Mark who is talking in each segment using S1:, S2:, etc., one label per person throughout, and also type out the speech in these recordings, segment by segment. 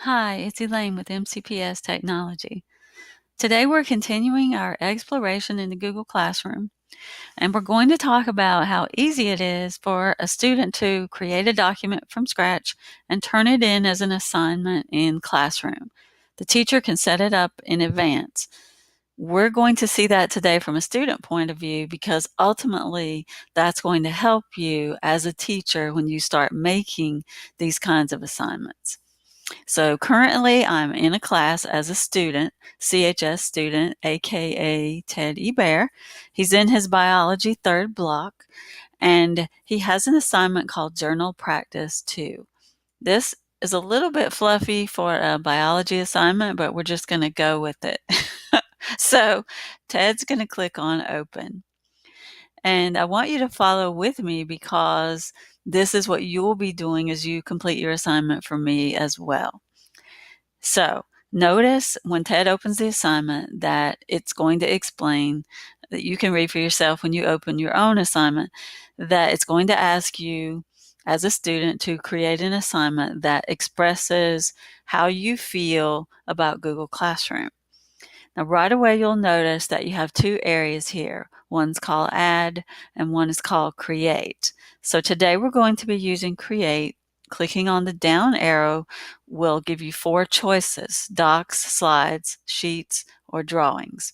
S1: Hi, it's Elaine with MCPS Technology. Today we're continuing our exploration in the Google Classroom, and we're going to talk about how easy it is for a student to create a document from scratch and turn it in as an assignment in Classroom. The teacher can set it up in advance. We're going to see that today from a student point of view because ultimately that's going to help you as a teacher when you start making these kinds of assignments. So currently I'm in a class as a student, CHS student, aka Ted E. Bear. He's in his biology third block and he has an assignment called Journal Practice 2. This is a little bit fluffy for a biology assignment, but we're just going to go with it. So Ted's going to click on open. And I want you to follow with me because this is what you'll be doing as you complete your assignment for me as well. So notice when Ted opens the assignment that it's going to explain that you can read for yourself when you open your own assignment, that it's going to ask you as a student to create an assignment that expresses how you feel about Google Classroom. Now, right away, you'll notice that you have two areas here. One's called Add and one is called Create. So today we're going to be using Create. Clicking on the down arrow will give you four choices: docs, slides, sheets, or drawings.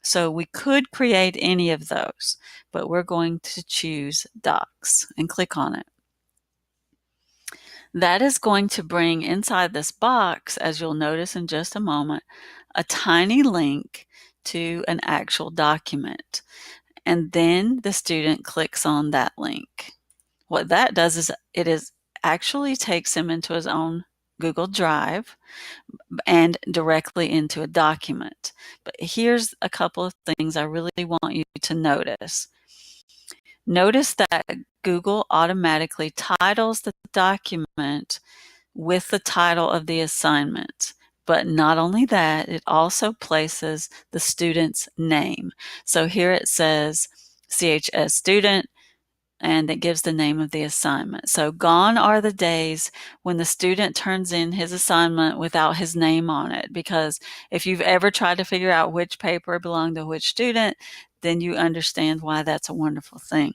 S1: So we could create any of those, but we're going to choose docs and click on it. That is going to bring inside this box, as you'll notice in just a moment, a tiny link to an actual document. And then the student clicks on that link. What that does is it actually takes him into his own Google Drive and directly into a document. But here's a couple of things I really want you to notice. Notice that Google automatically titles the document with the title of the assignment. But not only that, it also places the student's name. So here it says CHS student, and it gives the name of the assignment. So gone are the days when the student turns in his assignment without his name on it, because if you've ever tried to figure out which paper belonged to which student, then you understand why that's a wonderful thing.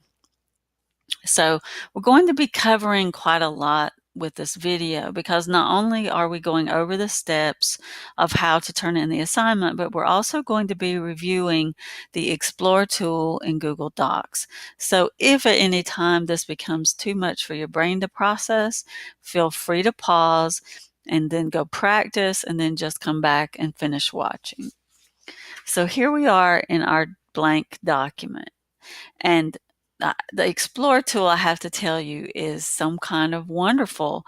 S1: So we're going to be covering quite a lot with this video because not only are we going over the steps of how to turn in the assignment, but we're also going to be reviewing the Explore tool in Google Docs. So if at any time this becomes too much for your brain to process, feel free to pause and then go practice and then just come back and finish watching. So here we are in our blank document. And the Explore tool, I have to tell you, is some kind of wonderful.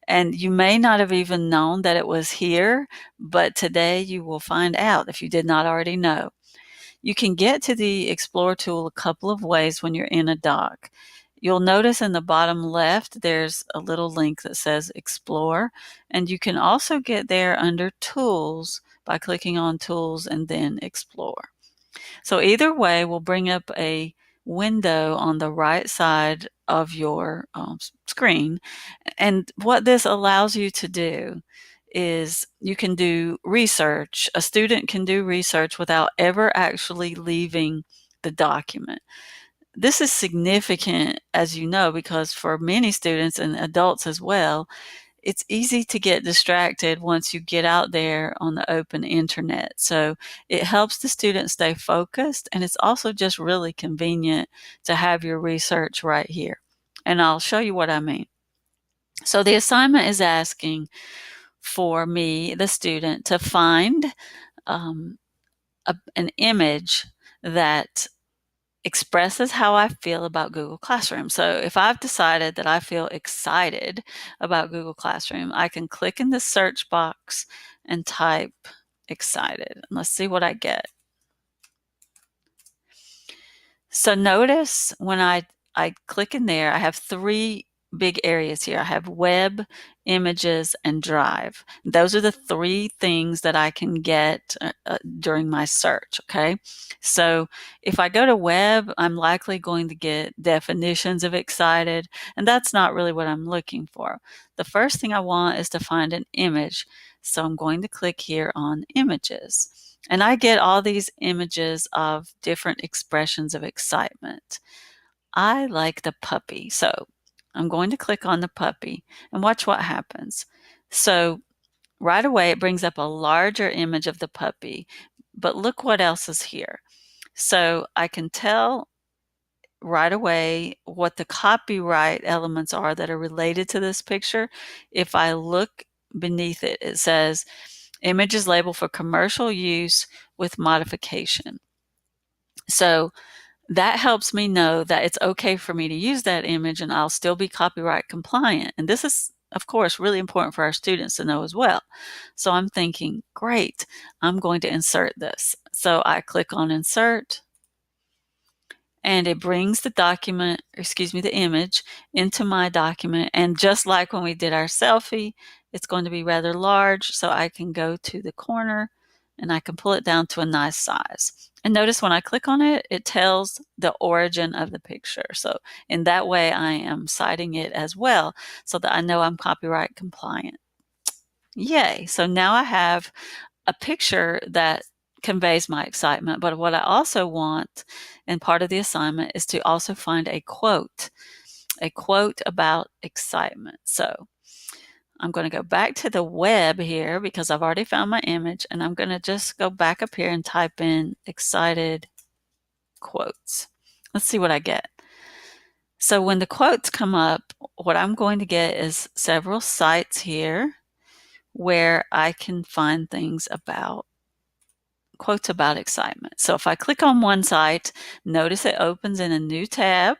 S1: And you may not have even known that it was here, but today you will find out if you did not already know. You can get to the Explore tool a couple of ways when you're in a doc. You'll notice in the bottom left, there's a little link that says Explore, and you can also get there under Tools by clicking on Tools and then Explore. So either way will bring up a window on the right side of your screen. And what this allows you to do is you can do research. A student can do research without ever actually leaving the document. This is significant, as you know, because for many students and adults as well, it's easy to get distracted once you get out there on the open internet. So it helps the student stay focused, and it's also just really convenient to have your research right here. And I'll show you what I mean. So the assignment is asking for me, the student, to find an image that expresses how I feel about Google Classroom. So if I've decided that I feel excited about Google Classroom, I can click in the search box and type excited. Let's see what I get. So notice when I click in there, I have three big areas here. I have web, images, and Drive. Those are the three things that I can get during my search, okay? So if I go to web, I'm likely going to get definitions of excited, and that's not really what I'm looking for. The first thing I want is to find an image. So I'm going to click here on images. And I get all these images of different expressions of excitement. I like the puppy. So I'm going to click on the puppy and watch what happens. So right away, it brings up a larger image of the puppy, but look what else is here. So I can tell right away what the copyright elements are that are related to this picture. If I look beneath it, it says image is labeled for commercial use with modification. So that helps me know that it's okay for me to use that image and I'll still be copyright compliant. And this is, of course, really important for our students to know as well. So I'm thinking, great, I'm going to insert this. So I click on insert, and it brings the document, excuse me, the image into my document. And just like when we did our selfie, it's going to be rather large, so I can go to the corner and I can pull it down to a nice size. And notice when I click on it, it tells the origin of the picture. So in that way, I am citing it as well so that I know I'm copyright compliant. Yay. So now I have a picture that conveys my excitement. But what I also want, and part of the assignment, is to also find a quote about excitement. So I'm going to go back to the web here because I've already found my image, and I'm going to just go back up here and type in excited quotes. Let's see what I get. So when the quotes come up, what I'm going to get is several sites here where I can find things about quotes about excitement. So if I click on one site, notice it opens in a new tab.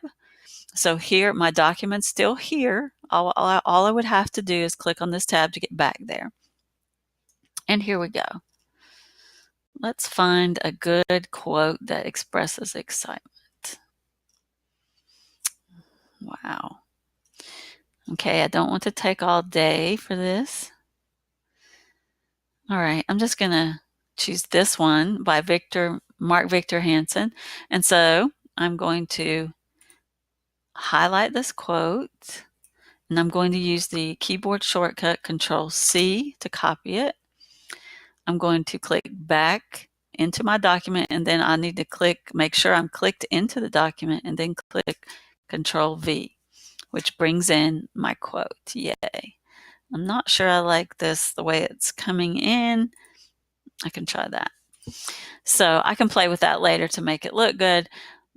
S1: So here, my document's still here. All I would have to do is click on this tab to get back there. And here we go. Let's find a good quote that expresses excitement. Wow. Okay, I don't want to take all day for this. All right, I'm just going to choose this one by Mark Victor Hansen. And so I'm going to highlight this quote, and I'm going to use the keyboard shortcut Control-C to copy it. I'm going to click back into my document, and then I need to make sure I'm clicked into the document, and then click Control-V, which brings in my quote. Yay. I'm not sure I like this the way it's coming in. I can try that. So I can play with that later to make it look good.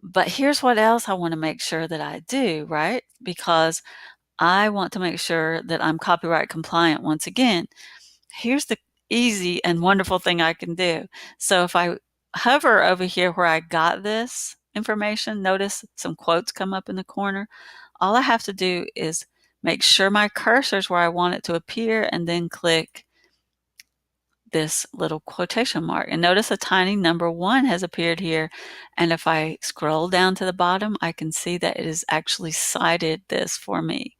S1: But here's what else I want to make sure that I do, right? Because I want to make sure that I'm copyright compliant once again. Here's the easy and wonderful thing I can do. So if I hover over here where I got this information, notice some quotes come up in the corner. All I have to do is make sure my cursor is where I want it to appear and then click this little quotation mark. And notice a tiny number 1 has appeared here. And if I scroll down to the bottom, I can see that it has actually cited this for me.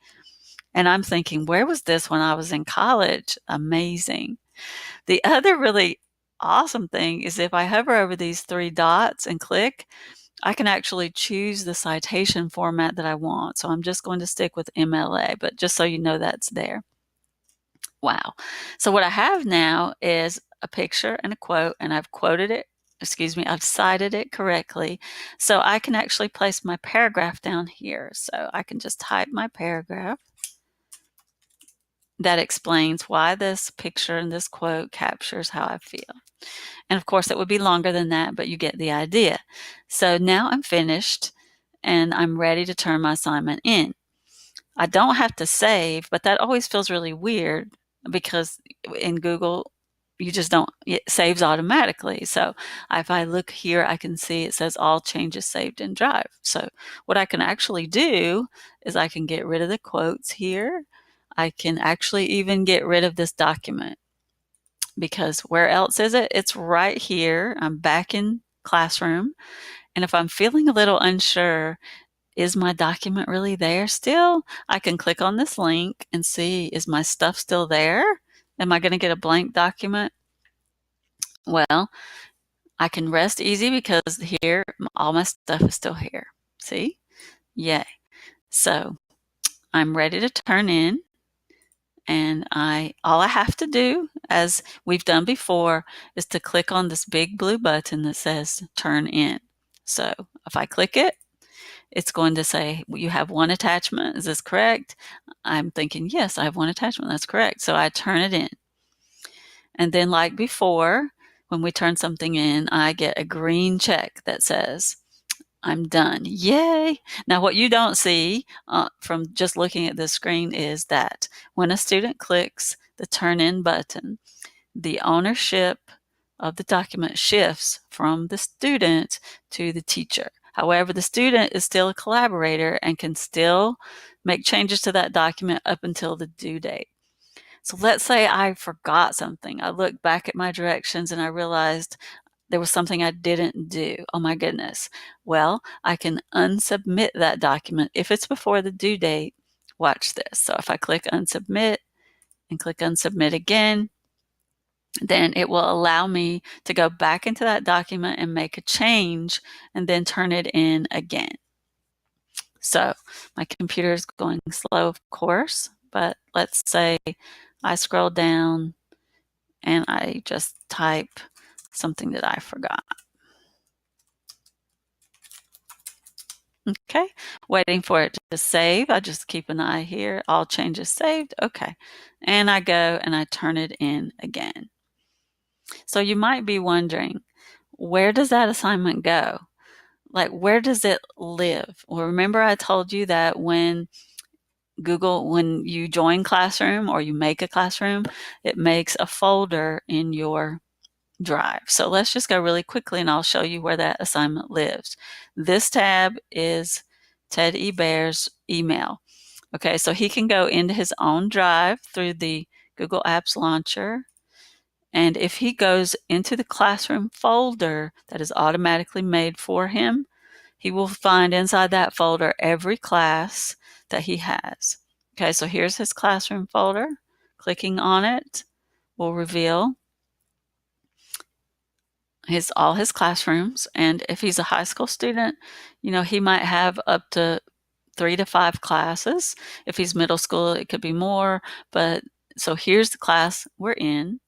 S1: And I'm thinking, where was this when I was in college? Amazing. The other really awesome thing is if I hover over these 3 dots and click, I can actually choose the citation format that I want. So I'm just going to stick with MLA, but just so you know that's there. Wow. So what I have now is a picture and a quote, and I've quoted it, I've cited it correctly. So I can actually place my paragraph down here. So I can just type my paragraph that explains why this picture and this quote captures how I feel. And of course, it would be longer than that, but you get the idea. So now I'm finished and I'm ready to turn my assignment in. I don't have to save, but that always feels really weird because in Google, you just don't, it saves automatically. So if I look here, I can see it says all changes saved in Drive. So what I can actually do is I can get rid of the quotes here. I can actually even get rid of this document because where else is it? It's right here. I'm back in Classroom. And if I'm feeling a little unsure, is my document really there still? I can click on this link and see, is my stuff still there? Am I going to get a blank document? Well, I can rest easy because here, all my stuff is still here. See? Yay. So I'm ready to turn in, and all I have to do, as we've done before, is to click on this big blue button that says turn in. So if I click it, it's going to say, you have one attachment. Is this correct? I'm thinking, yes, I have one attachment. That's correct. So I turn it in. And then like before, when we turn something in, I get a green check that says, I'm done. Yay! Now, what you don't see from just looking at this screen is that when a student clicks the turn in button, the ownership of the document shifts from the student to the teacher. However, the student is still a collaborator and can still make changes to that document up until the due date. So let's say I forgot something. I looked back at my directions and I realized there was something I didn't do. Oh my goodness. Well, I can unsubmit that document if it's before the due date. Watch this. So if I click unsubmit and click unsubmit again, then it will allow me to go back into that document and make a change and then turn it in again. So my computer is going slow, of course, but let's say I scroll down and I just type something that I forgot. Okay, waiting for it to save. I just keep an eye here. All changes saved. Okay, and I go and I turn it in again. So you might be wondering, where does that assignment go? Like, where does it live? Well, remember I told you that when you join Classroom or you make a classroom, it makes a folder in your drive. So let's just go really quickly and I'll show you where that assignment lives. This tab is Ted E. Bear's email. Okay, so he can go into his own drive through the Google Apps Launcher. And if he goes into the classroom folder that is automatically made for him, he will find inside that folder every class that he has. Okay, so here's his classroom folder. Clicking on it will reveal all his classrooms. And if he's a high school student, he might have up to 3 to 5 classes. If he's middle school, it could be more. But so here's the class we're in,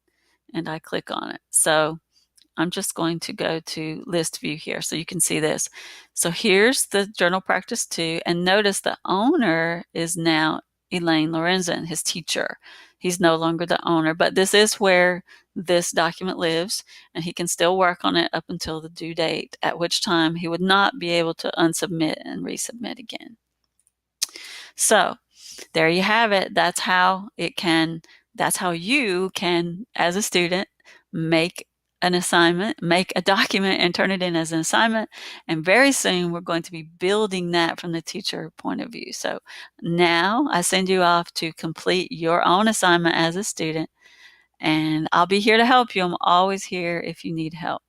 S1: and I click on it. So I'm just going to go to list view here so you can see this. So here's the journal practice 2, and notice the owner is now Elaine Lorenzen, his teacher. He's no longer the owner, but this is where this document lives, and he can still work on it up until the due date, at which time he would not be able to unsubmit and resubmit again. So there you have it. That's how you can, as a student, make an assignment, make a document and turn it in as an assignment. And very soon we're going to be building that from the teacher point of view. So now I send you off to complete your own assignment as a student, and I'll be here to help you. I'm always here if you need help.